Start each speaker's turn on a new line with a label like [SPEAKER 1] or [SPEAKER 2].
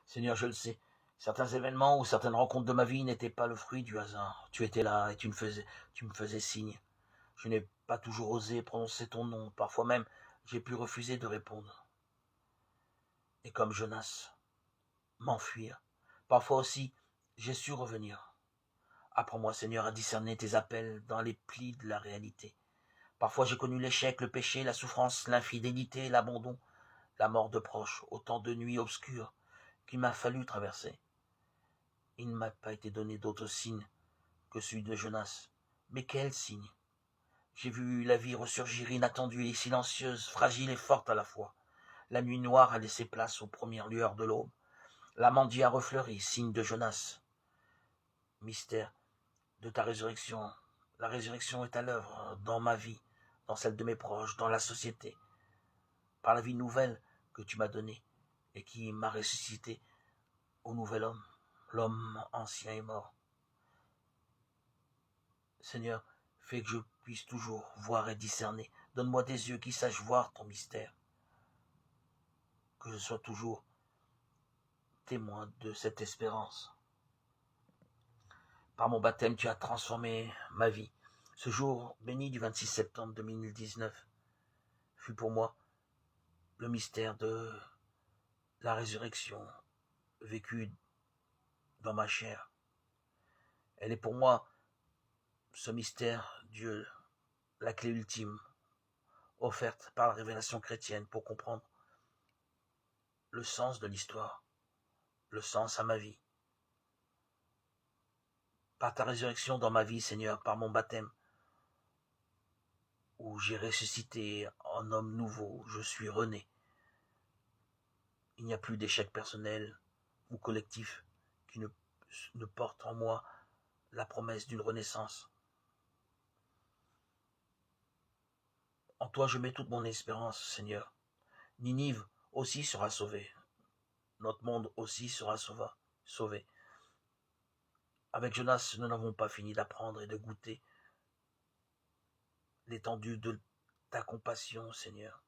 [SPEAKER 1] Seigneur, je le sais, certains événements ou certaines rencontres de ma vie n'étaient pas le fruit du hasard. Tu étais là et tu me faisais signe. Je n'ai pas toujours osé prononcer ton nom. Parfois même, j'ai pu refuser de répondre. Et comme Jonas, m'enfuir. Parfois aussi, j'ai su revenir. Apprends-moi, Seigneur, à discerner tes appels dans les plis de la réalité. Parfois j'ai connu l'échec, le péché, la souffrance, l'infidélité, l'abandon, la mort de proches, autant de nuits obscures qu'il m'a fallu traverser. Il ne m'a pas été donné d'autre signe que celui de Jonas. Mais quel signe? J'ai vu la vie ressurgir inattendue et silencieuse, fragile et forte à la fois. La nuit noire a laissé place aux premières lueurs de l'aube. L'amandier a refleuri, signe de Jonas. Mystère de ta résurrection. La résurrection est à l'œuvre dans ma vie, dans celle de mes proches, dans la société, par la vie nouvelle que tu m'as donnée et qui m'a ressuscité au nouvel homme. L'homme ancien est mort. Seigneur, fais que je puisse toujours voir et discerner. Donne-moi des yeux qui sachent voir ton mystère. Que je sois toujours témoin de cette espérance. Par mon baptême, tu as transformé ma vie. Ce jour béni du 26 septembre 2019 fut pour moi le mystère de la résurrection vécue dans ma chair. Elle est pour moi ce mystère, Dieu, la clé ultime, offerte par la révélation chrétienne pour comprendre le sens de l'histoire, le sens à ma vie. Par ta résurrection dans ma vie, Seigneur, par mon baptême, où j'ai ressuscité en homme nouveau, je suis rené. Il n'y a plus d'échec personnel ou collectif qui ne porte en moi la promesse d'une renaissance. En toi, je mets toute mon espérance, Seigneur. Ninive aussi sera sauvée. Notre monde aussi sera sauvé. Avec Jonas, nous n'avons pas fini d'apprendre et de goûter l'étendue de ta compassion, Seigneur.